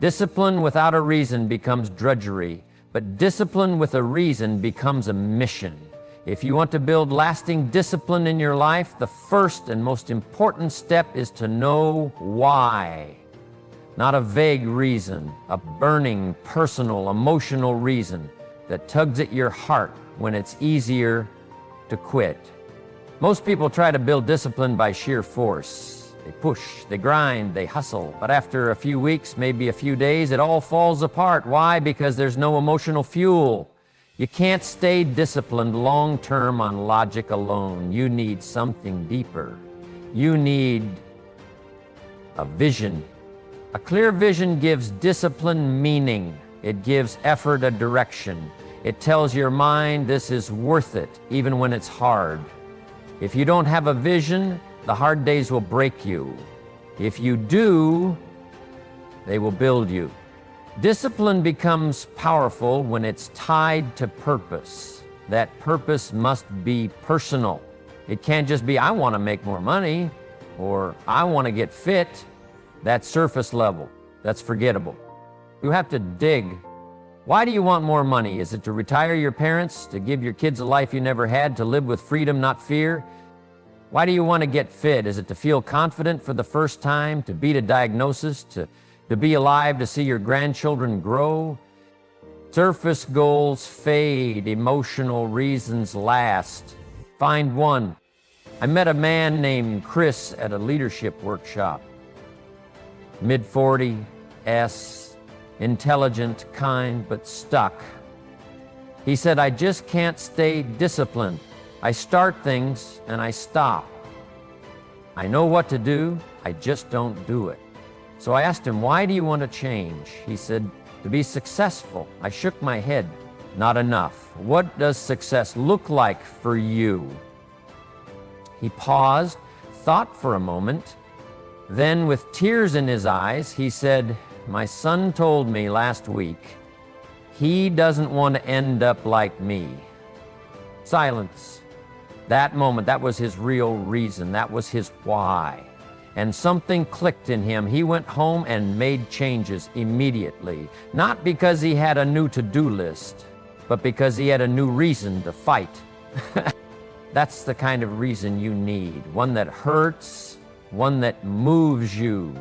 Discipline without a reason becomes drudgery, but discipline with a reason becomes a mission. If you want to build lasting discipline in your life, the first and most important step is to know why. Not a vague reason, a burning, personal, emotional reason that tugs at your heart when it's easier to quit. Most people try to build discipline by sheer force. They push, they grind, they hustle, but after a few weeks, maybe a few days, it all falls apart. Why? Because there's no emotional fuel. You can't stay disciplined long-term on logic alone. You need something deeper. You need a vision. A clear vision gives discipline meaning. It gives effort a direction. It tells your mind this is worth it, even when it's hard. If you don't have a vision, the hard days will break you. If you do, they will build you. Discipline becomes powerful when it's tied to purpose. That purpose must be personal. It can't just be, I want to make more money, or I want to get fit. That's surface level. That's forgettable. You have to dig. Why do you want more money? Is it to retire your parents, to give your kids a life you never had, to live with freedom, not fear? Why do you want to get fit? Is it to feel confident for the first time, to beat a diagnosis, to be alive, to see your grandchildren grow? Surface goals fade, emotional reasons last. Find one. I met a man named Chris at a leadership workshop. Mid-40s, intelligent, kind, but stuck. He said, I just can't stay disciplined. I start things and I stop. I know what to do, I just don't do it. So I asked him, why do you want to change? He said, to be successful. I shook my head. Not enough. What does success look like for you? He paused, thought for a moment. Then with tears in his eyes, he said, my son told me last week, he doesn't want to end up like me. Silence. That moment, that was his real reason. That was his why. And something clicked in him. He went home and made changes immediately. Not because he had a new to-do list, but because he had a new reason to fight. That's the kind of reason you need. One that hurts, one that moves you.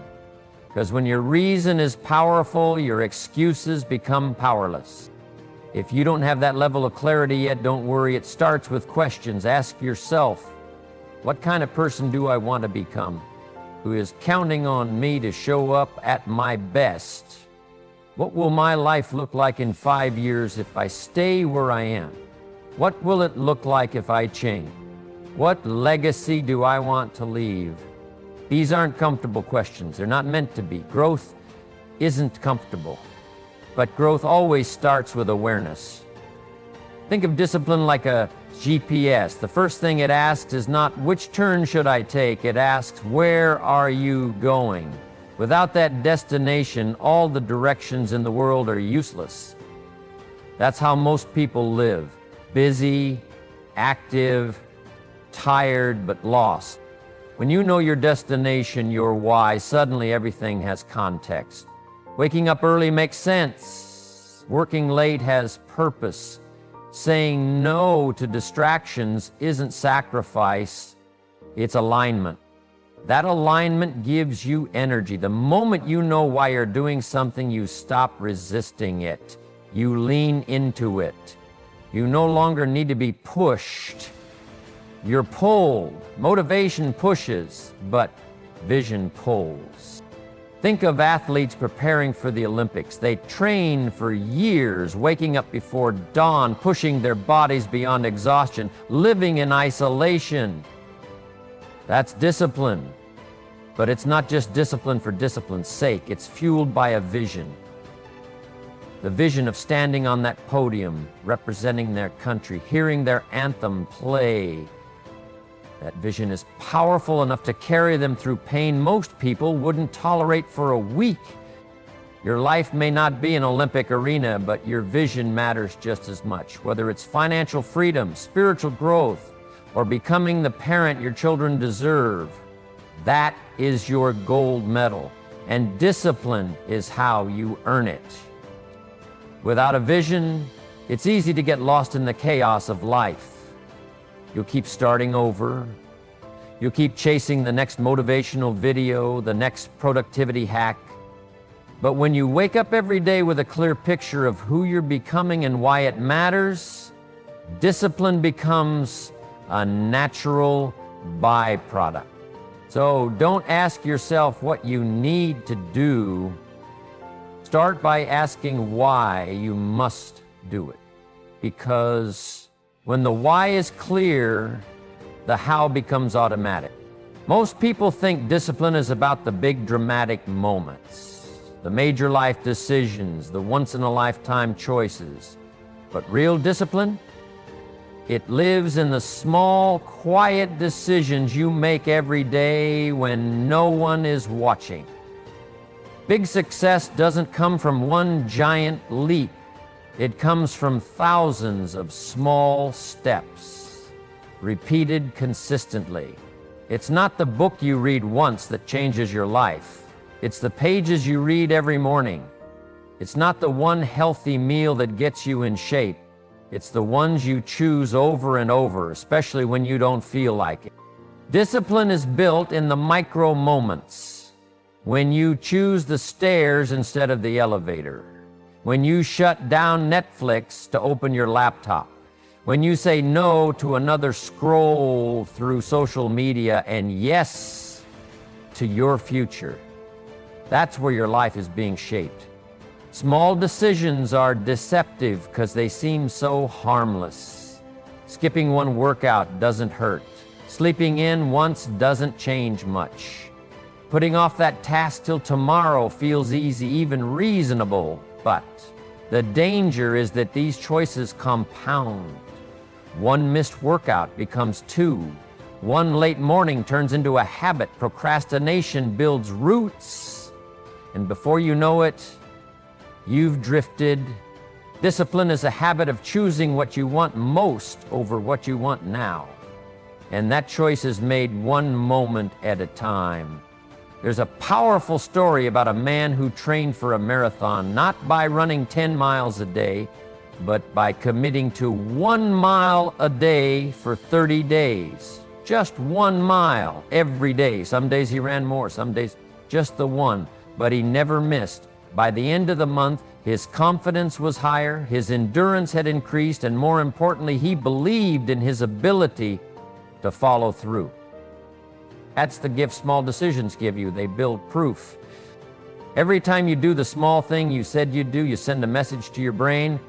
Because when your reason is powerful, your excuses become powerless. If you don't have that level of clarity yet, don't worry. It starts with questions. Ask yourself, what kind of person do I want to become? Who is counting on me to show up at my best? What will my life look like in 5 years if I stay where I am? What will it look like if I change? What legacy do I want to leave? These aren't comfortable questions. They're not meant to be. Growth isn't comfortable. But growth always starts with awareness. Think of discipline like a GPS. The first thing it asks is not, which turn should I take? It asks, where are you going? Without that destination, all the directions in the world are useless. That's how most people live. Busy, active, tired, but lost. When you know your destination, your why, suddenly everything has context. Waking up early makes sense. Working late has purpose. Saying no to distractions isn't sacrifice, it's alignment. That alignment gives you energy. The moment you know why you're doing something, you stop resisting it. You lean into it. You no longer need to be pushed. You're pulled. Motivation pushes, but vision pulls. Think of athletes preparing for the Olympics. They train for years, waking up before dawn, pushing their bodies beyond exhaustion, living in isolation. That's discipline. But it's not just discipline for discipline's sake. It's fueled by a vision. The vision of standing on that podium, representing their country, hearing their anthem play. That vision is powerful enough to carry them through pain most people wouldn't tolerate for a week. Your life may not be an Olympic arena, but your vision matters just as much. Whether it's financial freedom, spiritual growth, or becoming the parent your children deserve, that is your gold medal. and discipline is how you earn it. Without a vision, it's easy to get lost in the chaos of life. You'll keep starting over. You'll keep chasing the next motivational video, the next productivity hack. But when you wake up every day with a clear picture of who you're becoming and why it matters, discipline becomes a natural byproduct. So don't ask yourself what you need to do. Start by asking why you must do it. Because when the why is clear, the how becomes automatic. Most people think discipline is about the big dramatic moments, the major life decisions, the once-in-a-lifetime choices. But real discipline? It lives in the small, quiet decisions you make every day when no one is watching. Big success doesn't come from one giant leap. It comes from thousands of small steps, repeated consistently. It's not the book you read once that changes your life. It's the pages you read every morning. It's not the one healthy meal that gets you in shape. It's the ones you choose over and over, especially when you don't feel like it. Discipline is built in the micro moments. When you choose the stairs instead of the elevator. When you shut down Netflix to open your laptop. When you say no to another scroll through social media and yes to your future. That's where your life is being shaped. Small decisions are deceptive because they seem so harmless. Skipping one workout doesn't hurt. Sleeping in once doesn't change much. Putting off that task till tomorrow feels easy, even reasonable. But the danger is that these choices compound. One missed workout becomes two. One late morning turns into a habit. Procrastination builds roots. And before you know it, you've drifted. Discipline is a habit of choosing what you want most over what you want now. And that choice is made one moment at a time. There's a powerful story about a man who trained for a marathon, not by running 10 miles a day, but by committing to 1 mile a day for 30 days. Just 1 mile every day. Some days he ran more, some days just the one, but he never missed. By the end of the month, his confidence was higher, his endurance had increased, and more importantly, he believed in his ability to follow through. That's the gift small decisions give you. They build proof. Every time you do the small thing you said you'd do, you send a message to your brain.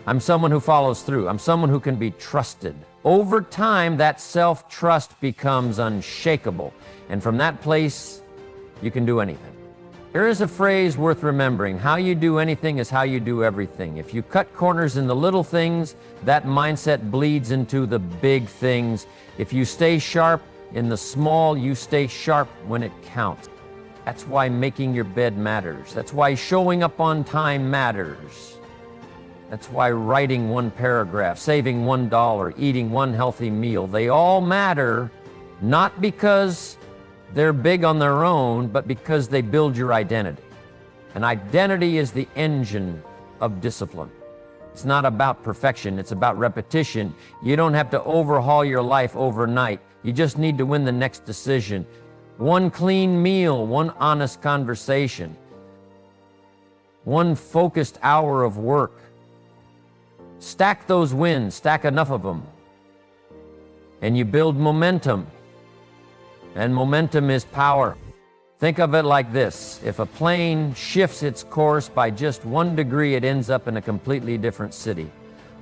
I'm someone who follows through. I'm someone who can be trusted. Over time, that self-trust becomes unshakable. And from that place, you can do anything. There is a phrase worth remembering. How you do anything is how you do everything. If you cut corners in the little things, that mindset bleeds into the big things. If you stay sharp in the small, you stay sharp when it counts. That's why making your bed matters. That's why showing up on time matters. That's why writing one paragraph, saving $1, eating one healthy meal, they all matter, not because they're big on their own, but because they build your identity. And identity is the engine of discipline. It's not about perfection, it's about repetition. You don't have to overhaul your life overnight. You just need to win the next decision. One clean meal, one honest conversation, one focused hour of work. Stack those wins, stack enough of them, and you build momentum. And momentum is power. Think of it like this. If a plane shifts its course by just 1 degree, it ends up in a completely different city.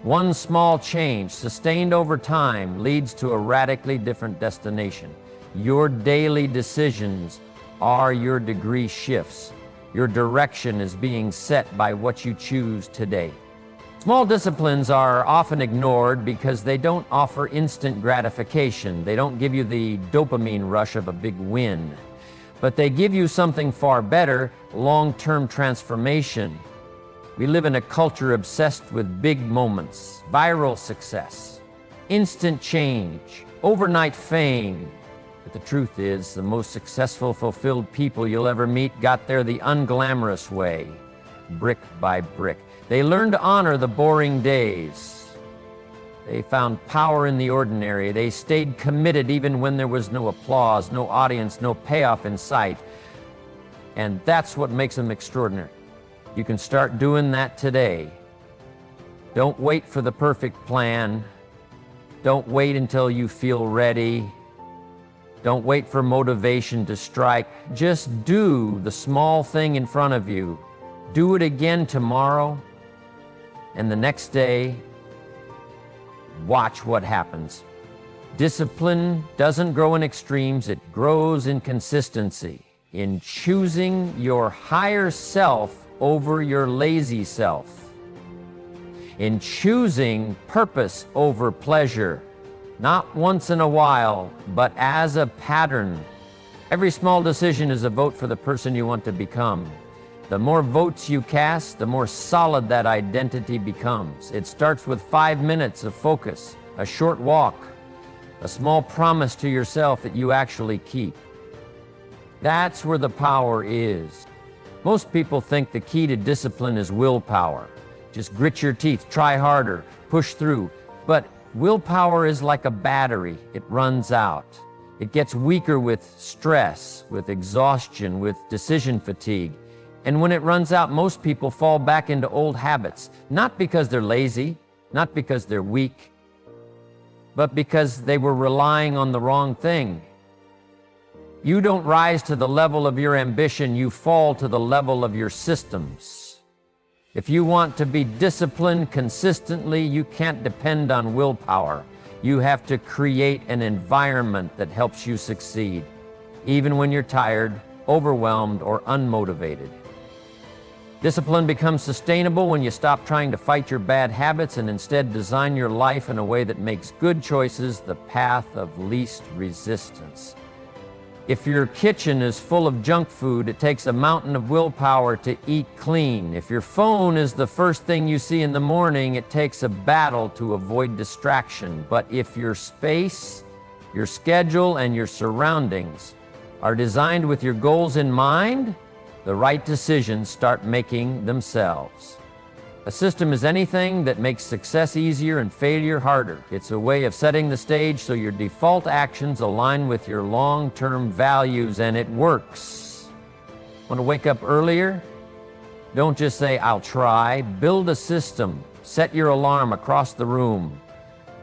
One small change, sustained over time, leads to a radically different destination. Your daily decisions are your degree shifts. Your direction is being set by what you choose today. Small disciplines are often ignored because they don't offer instant gratification. They don't give you the dopamine rush of a big win. But they give you something far better, long-term transformation. We live in a culture obsessed with big moments, viral success, instant change, overnight fame. But the truth is, the most successful, fulfilled people you'll ever meet got there the unglamorous way, brick by brick. They learned to honor the boring days. They found power in the ordinary. They stayed committed even when there was no applause, no audience, no payoff in sight. And that's what makes them extraordinary. You can start doing that today. Don't wait for the perfect plan. Don't wait until you feel ready. Don't wait for motivation to strike. Just do the small thing in front of you. Do it again tomorrow and the next day. Watch what happens. Discipline doesn't grow in extremes, it grows in consistency, in choosing your higher self over your lazy self, in choosing purpose over pleasure, not once in a while, but as a pattern. Every small decision is a vote for the person you want to become. The more votes you cast, the more solid that identity becomes. It starts with 5 minutes of focus, a short walk, a small promise to yourself that you actually keep. That's where the power is. Most people think the key to discipline is willpower. Just grit your teeth, try harder, push through. But willpower is like a battery. It runs out. It gets weaker with stress, with exhaustion, with decision fatigue. And when it runs out, most people fall back into old habits, not because they're lazy, not because they're weak, but because they were relying on the wrong thing. You don't rise to the level of your ambition, you fall to the level of your systems. If you want to be disciplined consistently, you can't depend on willpower. You have to create an environment that helps you succeed, even when you're tired, overwhelmed, or unmotivated. Discipline becomes sustainable when you stop trying to fight your bad habits and instead design your life in a way that makes good choices the path of least resistance. If your kitchen is full of junk food, it takes a mountain of willpower to eat clean. If your phone is the first thing you see in the morning, it takes a battle to avoid distraction. But if your space, your schedule, and your surroundings are designed with your goals in mind, the right decisions start making themselves. A system is anything that makes success easier and failure harder. It's a way of setting the stage so your default actions align with your long-term values, and it works. Want to wake up earlier? Don't just say, "I'll try." Build a system. Set your alarm across the room.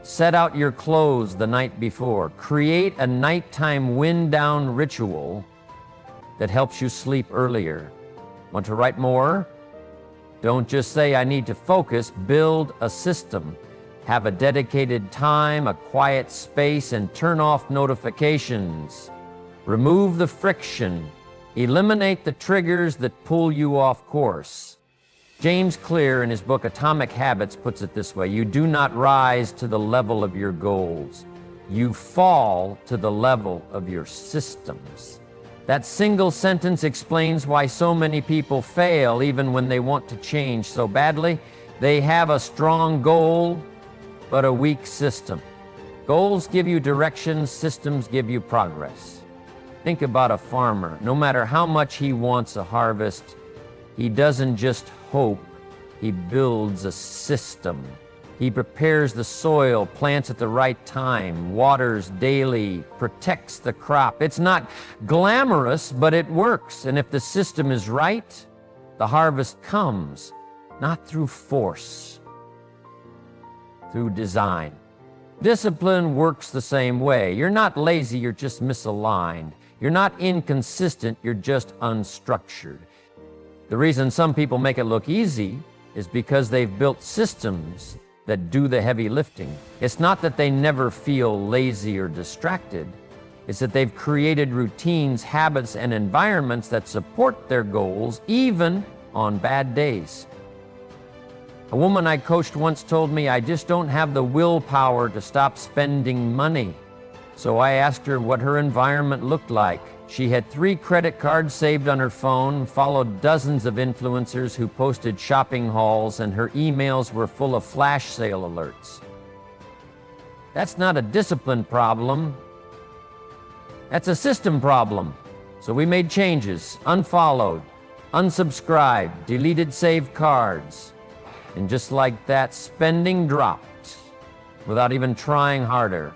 Set out your clothes the night before. Create a nighttime wind-down ritual that helps you sleep earlier. Want to write more? Don't just say, "I need to focus." Build a system. Have a dedicated time, a quiet space, and turn off notifications. Remove the friction. Eliminate the triggers that pull you off course. James Clear, in his book Atomic Habits, puts it this way: you do not rise to the level of your goals. You fall to the level of your systems. That single sentence explains why so many people fail even when they want to change so badly. They have a strong goal, but a weak system. Goals give you direction, systems give you progress. Think about a farmer. No matter how much he wants a harvest, he doesn't just hope, he builds a system. He prepares the soil, plants at the right time, waters daily, protects the crop. It's not glamorous, but it works. And if the system is right, the harvest comes, not through force, through design. Discipline works the same way. You're not lazy, you're just misaligned. You're not inconsistent, you're just unstructured. The reason some people make it look easy is because they've built systems that do the heavy lifting. It's not that they never feel lazy or distracted. It's that they've created routines, habits, and environments that support their goals even on bad days. A woman I coached once told me, "I just don't have the willpower to stop spending money." So I asked her what her environment looked like. She had 3 credit cards saved on her phone, followed dozens of influencers who posted shopping hauls, and her emails were full of flash sale alerts. That's not a discipline problem. That's a system problem. So we made changes, unfollowed, unsubscribed, deleted saved cards. And just like that, spending dropped without even trying harder.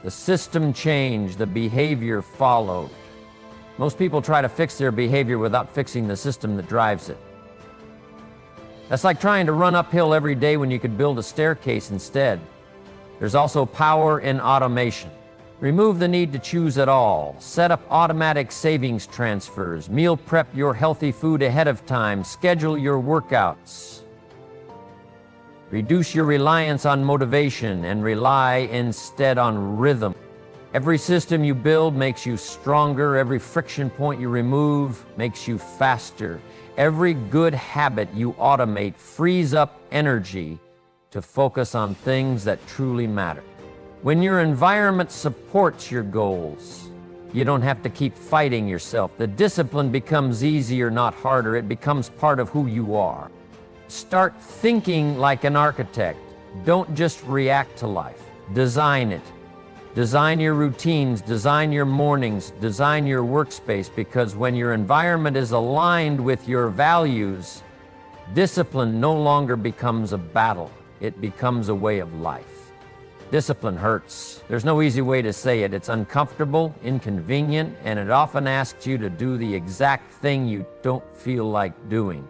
The system changed, the behavior followed. Most people try to fix their behavior without fixing the system that drives it. That's like trying to run uphill every day when you could build a staircase instead. There's also power in automation. Remove the need to choose at all. Set up automatic savings transfers. Meal prep your healthy food ahead of time. Schedule your workouts. Reduce your reliance on motivation and rely instead on rhythm. Every system you build makes you stronger. Every friction point you remove makes you faster. Every good habit you automate frees up energy to focus on things that truly matter. When your environment supports your goals, you don't have to keep fighting yourself. The discipline becomes easier, not harder. It becomes part of who you are. Start thinking like an architect. Don't just react to life. Design it. Design your routines, design your mornings, design your workspace, because when your environment is aligned with your values, discipline no longer becomes a battle. It becomes a way of life. Discipline hurts. There's no easy way to say it. It's uncomfortable, inconvenient, and it often asks you to do the exact thing you don't feel like doing.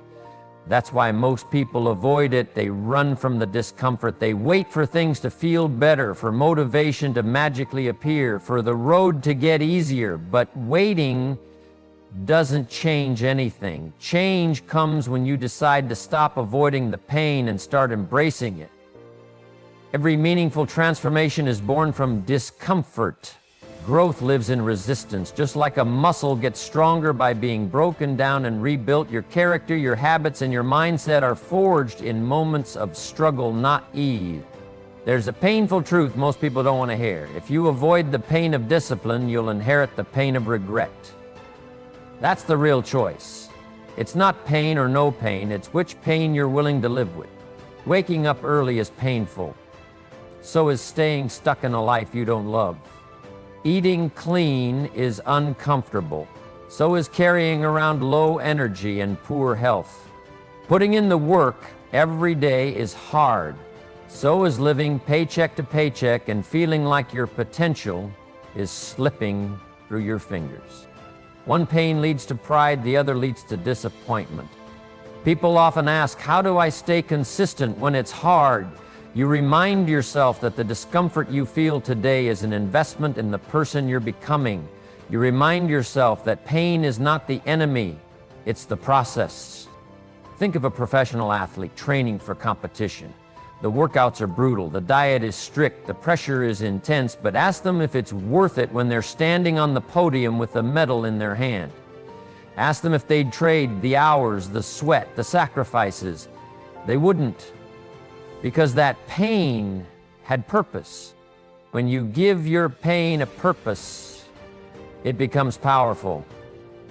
That's why most people avoid it. They run from the discomfort. They wait for things to feel better, for motivation to magically appear, for the road to get easier. But waiting doesn't change anything. Change comes when you decide to stop avoiding the pain and start embracing it. Every meaningful transformation is born from discomfort. Growth lives in resistance. Just like a muscle gets stronger by being broken down and rebuilt, your character, your habits, and your mindset are forged in moments of struggle, not ease. There's a painful truth most people don't want to hear. If you avoid the pain of discipline, you'll inherit the pain of regret. That's the real choice. It's not pain or no pain, it's which pain you're willing to live with. Waking up early is painful. So is staying stuck in a life you don't love. Eating clean is uncomfortable. So is carrying around low energy and poor health. Putting in the work every day is hard. So is living paycheck to paycheck and feeling like your potential is slipping through your fingers. One pain leads to pride, the other leads to disappointment. People often ask, how do I stay consistent when it's hard? You remind yourself that the discomfort you feel today is an investment in the person you're becoming. You remind yourself that pain is not the enemy, it's the process. Think of a professional athlete training for competition. The workouts are brutal, the diet is strict, the pressure is intense, but ask them if it's worth it when they're standing on the podium with a medal in their hand. Ask them if they'd trade the hours, the sweat, the sacrifices. They wouldn't. Because that pain had purpose. When you give your pain a purpose, it becomes powerful.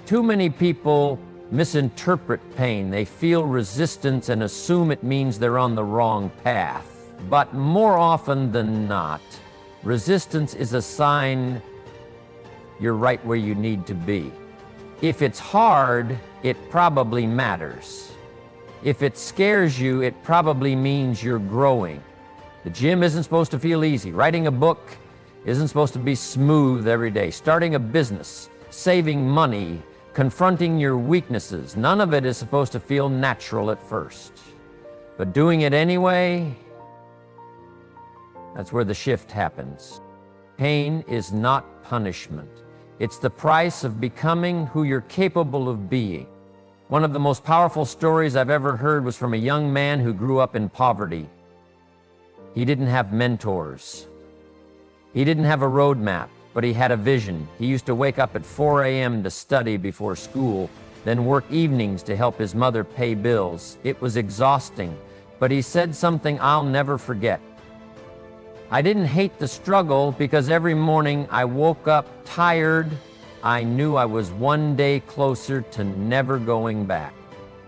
Too many people misinterpret pain. They feel resistance and assume it means they're on the wrong path. But more often than not, resistance is a sign you're right where you need to be. If it's hard, it probably matters. If it scares you, it probably means you're growing. The gym isn't supposed to feel easy. Writing a book isn't supposed to be smooth every day. Starting a business, saving money, confronting your weaknesses, none of it is supposed to feel natural at first. But doing it anyway, that's where the shift happens. Pain is not punishment. It's the price of becoming who you're capable of being. One of the most powerful stories I've ever heard was from a young man who grew up in poverty. He didn't have mentors. He didn't have a roadmap, but he had a vision. He used to wake up at 4 a.m. to study before school, then work evenings to help his mother pay bills. It was exhausting, but he said something I'll never forget. I didn't hate the struggle because every morning I woke up tired. I knew I was one day closer to never going back.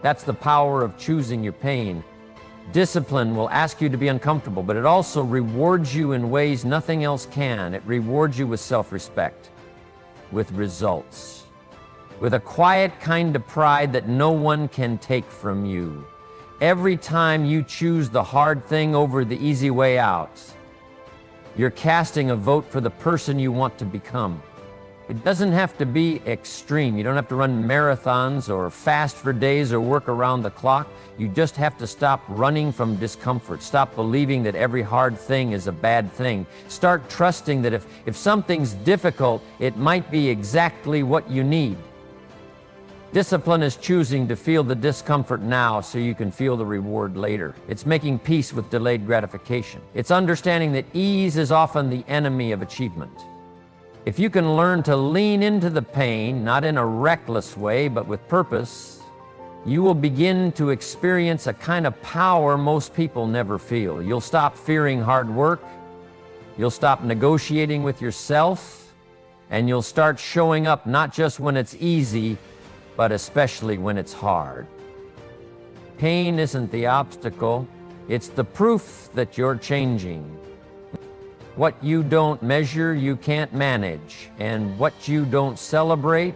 That's the power of choosing your pain. Discipline will ask you to be uncomfortable, but it also rewards you in ways nothing else can. It rewards you with self-respect. with results, with a quiet kind of pride that no one can take from you. Every time you choose the hard thing over the easy way out, you're casting a vote for the person you want to become. It doesn't have to be extreme. You don't have to run marathons or fast for days or work around the clock. You just have to stop running from discomfort. Stop believing that every hard thing is a bad thing. Start trusting that if something's difficult, it might be exactly what you need. Discipline is choosing to feel the discomfort now so you can feel the reward later. It's making peace with delayed gratification. It's understanding that ease is often the enemy of achievement. If you can learn to lean into the pain, not in a reckless way, but with purpose, you will begin to experience a kind of power most people never feel. You'll stop fearing hard work, you'll stop negotiating with yourself, and you'll start showing up not just when it's easy, but especially when it's hard. Pain isn't the obstacle, it's the proof that you're changing. What you don't measure, you can't manage, and what you don't celebrate,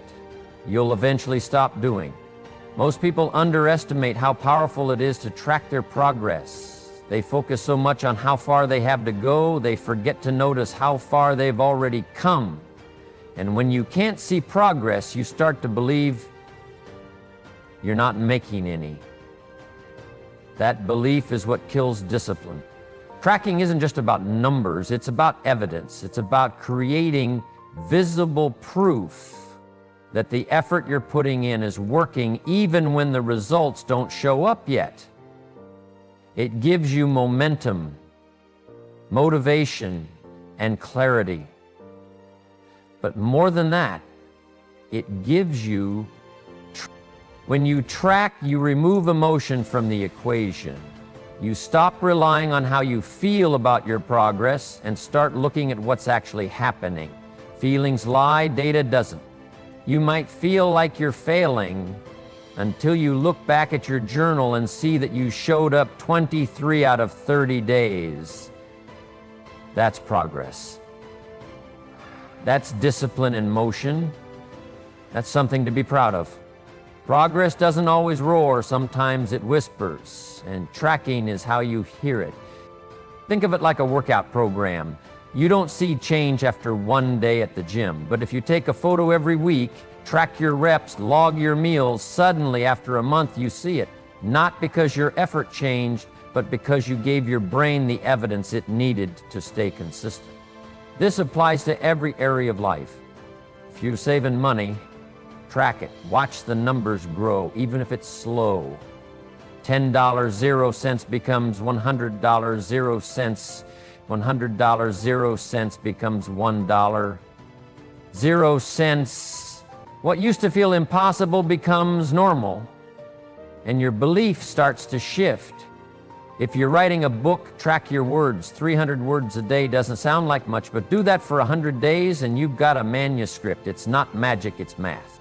you'll eventually stop doing. Most people underestimate how powerful it is to track their progress. They focus so much on how far they have to go, they forget to notice how far they've already come. And when you can't see progress, you start to believe you're not making any. That belief is what kills discipline. Tracking isn't just about numbers, it's about evidence. It's about creating visible proof that the effort you're putting in is working even when the results don't show up yet. It gives you momentum, motivation, and clarity. But more than that, it gives you when you track, you remove emotion from the equation. You stop relying on how you feel about your progress and start looking at what's actually happening. Feelings lie, data doesn't. You might feel like you're failing until you look back at your journal and see that you showed up 23 out of 30 days. That's progress. That's discipline in motion. That's something to be proud of. Progress doesn't always roar, sometimes it whispers, and tracking is how you hear it. Think of it like a workout program. You don't see change after one day at the gym, but if you take a photo every week, track your reps, log your meals, suddenly after a month you see it. Not because your effort changed, but because you gave your brain the evidence it needed to stay consistent. This applies to every area of life. If you're saving money, track it. Watch the numbers grow, even if it's slow. $10 0 cents becomes $100 0 cents. $100 0 cents becomes $1. 0 cents. What used to feel impossible becomes normal, and your belief starts to shift. If you're writing a book, track your words. 300 words a day doesn't sound like much, but do that for 100 days and you've got a manuscript. It's not magic, it's math.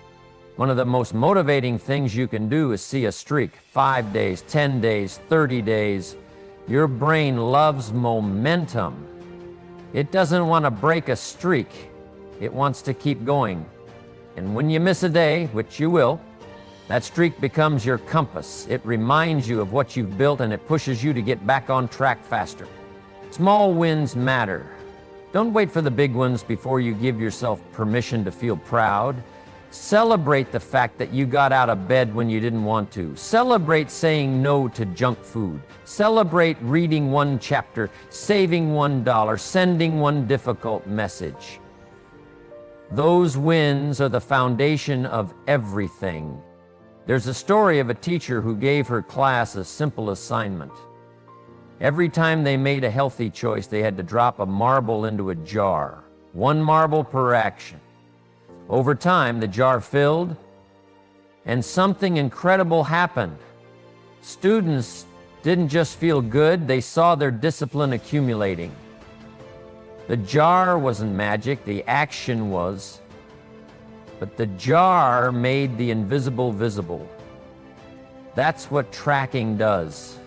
One of the most motivating things you can do is see a streak. 5 days, 10 days, 30 days. Your brain loves momentum. It doesn't want to break a streak. It wants to keep going. And when you miss a day, which you will, that streak becomes your compass. It reminds you of what you've built and it pushes you to get back on track faster. Small wins matter. Don't wait for the big ones before you give yourself permission to feel proud. Celebrate the fact that you got out of bed when you didn't want to. Celebrate saying no to junk food. Celebrate reading one chapter, saving $1, sending one difficult message. Those wins are the foundation of everything. There's a story of a teacher who gave her class a simple assignment. Every time they made a healthy choice, they had to drop a marble into a jar. 1 marble per action. Over time, the jar filled, and something incredible happened. Students didn't just feel good, they saw their discipline accumulating. The jar wasn't magic, the action was. But the jar made the invisible visible. That's what tracking does.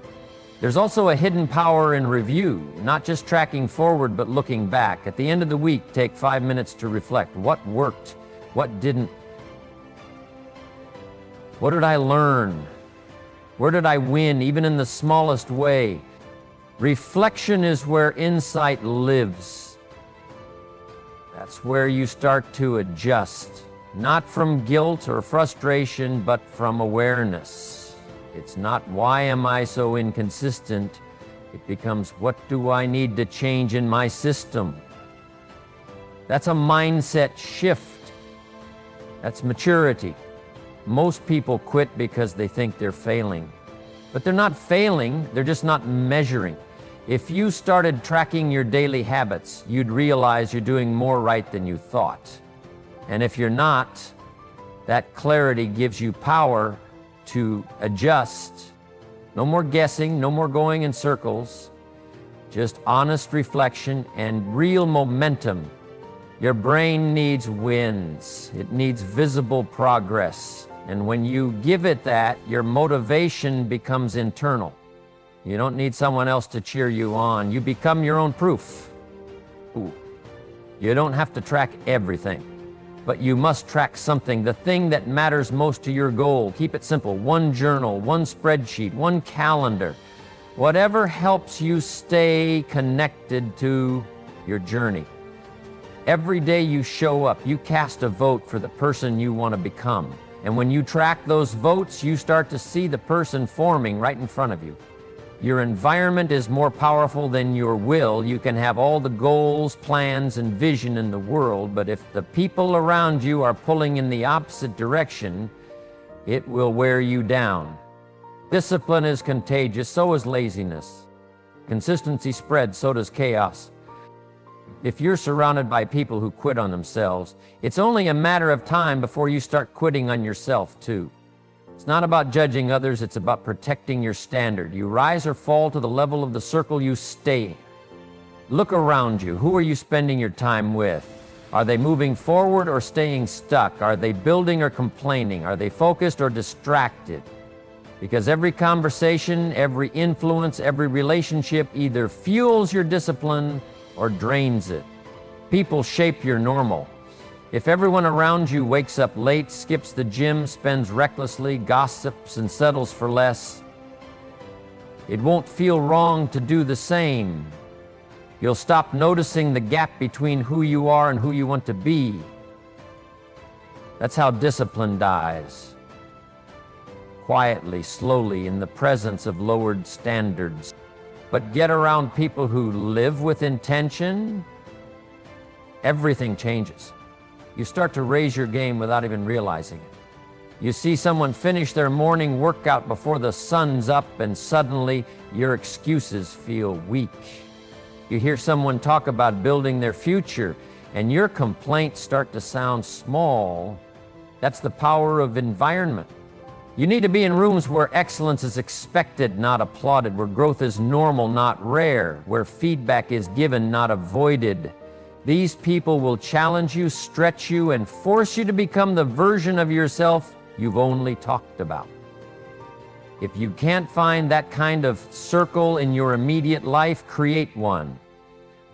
There's also a hidden power in review, not just tracking forward, but looking back. At the end of the week, take 5 minutes to reflect. What worked? What didn't? What did I learn? Where did I win, even in the smallest way? Reflection is where insight lives. That's where you start to adjust, not from guilt or frustration, but from awareness. It's not, why am I so inconsistent? It becomes, what do I need to change in my system? That's a mindset shift. That's maturity. Most people quit because they think they're failing. But they're not failing, they're just not measuring. If you started tracking your daily habits, you'd realize you're doing more right than you thought. And if you're not, that clarity gives you power to adjust. No more guessing, no more going in circles, just honest reflection and real momentum. Your brain needs wins. It needs visible progress. And when you give it that, your motivation becomes internal. You don't need someone else to cheer you on. You become your own proof. Ooh. You don't have to track everything, but you must track something, the thing that matters most to your goal. Keep it simple. One journal, one spreadsheet, one calendar. Whatever helps you stay connected to your journey. Every day you show up, you cast a vote for the person you want to become. And when you track those votes, you start to see the person forming right in front of you. Your environment is more powerful than your will. You can have all the goals, plans, and vision in the world, but if the people around you are pulling in the opposite direction, it will wear you down. Discipline is contagious, so is laziness. Consistency spreads, so does chaos. If you're surrounded by people who quit on themselves, it's only a matter of time before you start quitting on yourself too. It's not about judging others, it's about protecting your standard. You rise or fall to the level of the circle you stay. Look around you. Who are you spending your time with? Are they moving forward or staying stuck? Are they building or complaining? Are they focused or distracted? Because every conversation, every influence, every relationship either fuels your discipline or drains it. People shape your normal. If everyone around you wakes up late, skips the gym, spends recklessly, gossips, and settles for less, it won't feel wrong to do the same. You'll stop noticing the gap between who you are and who you want to be. That's how discipline dies. Quietly, slowly, in the presence of lowered standards. But get around people who live with intention, everything changes. You start to raise your game without even realizing it. You see someone finish their morning workout before the sun's up, and suddenly your excuses feel weak. You hear someone talk about building their future, and your complaints start to sound small. That's the power of environment. You need to be in rooms where excellence is expected, not applauded, where growth is normal, not rare, where feedback is given, not avoided. These people will challenge you, stretch you, and force you to become the version of yourself you've only talked about. If you can't find that kind of circle in your immediate life, create one.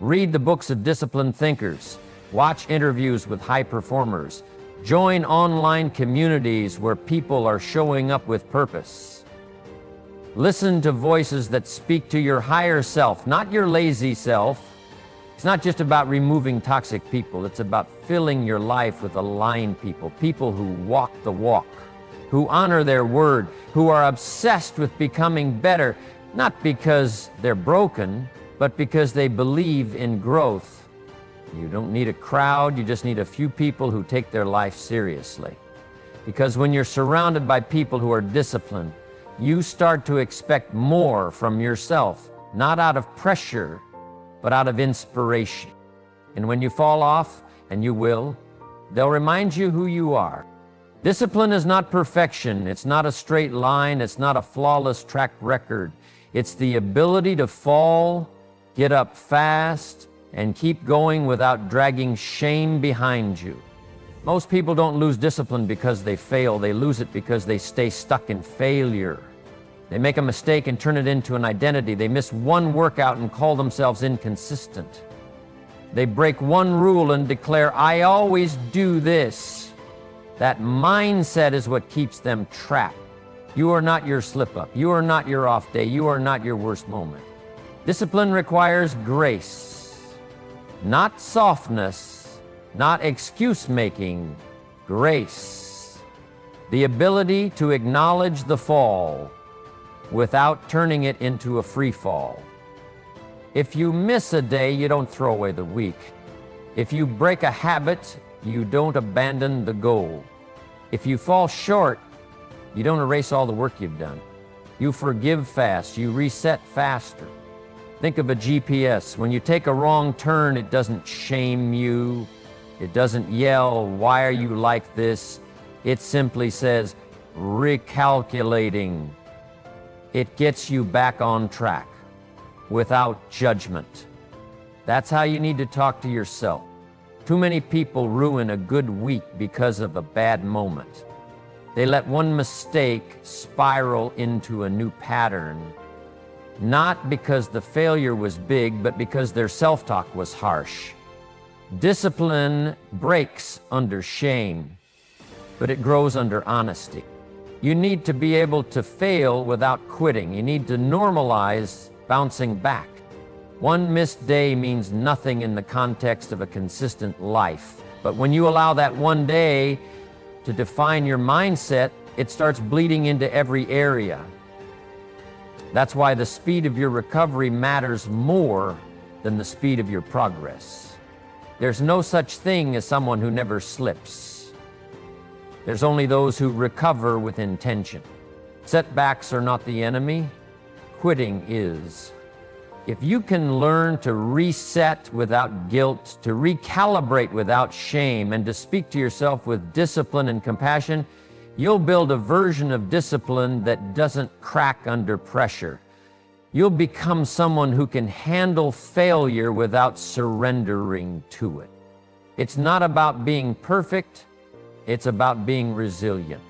Read the books of disciplined thinkers. Watch interviews with high performers. Join online communities where people are showing up with purpose. Listen to voices that speak to your higher self, not your lazy self. It's not just about removing toxic people. It's about filling your life with aligned people, people who walk the walk, who honor their word, who are obsessed with becoming better, not because they're broken, but because they believe in growth. You don't need a crowd, you just need a few people who take their life seriously. Because when you're surrounded by people who are disciplined, you start to expect more from yourself, not out of pressure, but out of inspiration. And when you fall off, and you will, they'll remind you who you are. Discipline is not perfection. It's not a straight line. It's not a flawless track record. It's the ability to fall, get up fast, and keep going without dragging shame behind you. Most people don't lose discipline because they fail. They lose it because they stay stuck in failure. They make a mistake and turn it into an identity. They miss one workout and call themselves inconsistent. They break one rule and declare, I always do this. That mindset is what keeps them trapped. You are not your slip-up. You are not your off day. You are not your worst moment. Discipline requires grace, not softness, not excuse-making, grace. The ability to acknowledge the fall without turning it into a free fall. If you miss a day, you don't throw away the week. If you break a habit, you don't abandon the goal. If you fall short, you don't erase all the work you've done. You forgive fast. You reset faster. Think of a GPS. When you take a wrong turn, it doesn't shame you. It doesn't yell, "Why are you like this?" It simply says, "Recalculating." It gets you back on track without judgment. That's how you need to talk to yourself. Too many people ruin a good week because of a bad moment. They let one mistake spiral into a new pattern, not because the failure was big, but because their self-talk was harsh. Discipline breaks under shame, but it grows under honesty. You need to be able to fail without quitting. You need to normalize bouncing back. One missed day means nothing in the context of a consistent life. But when you allow that one day to define your mindset, it starts bleeding into every area. That's why the speed of your recovery matters more than the speed of your progress. There's no such thing as someone who never slips. There's only those who recover with intention. Setbacks are not the enemy, quitting is. If you can learn to reset without guilt, to recalibrate without shame, and to speak to yourself with discipline and compassion, you'll build a version of discipline that doesn't crack under pressure. You'll become someone who can handle failure without surrendering to it. It's not about being perfect, it's about being resilient.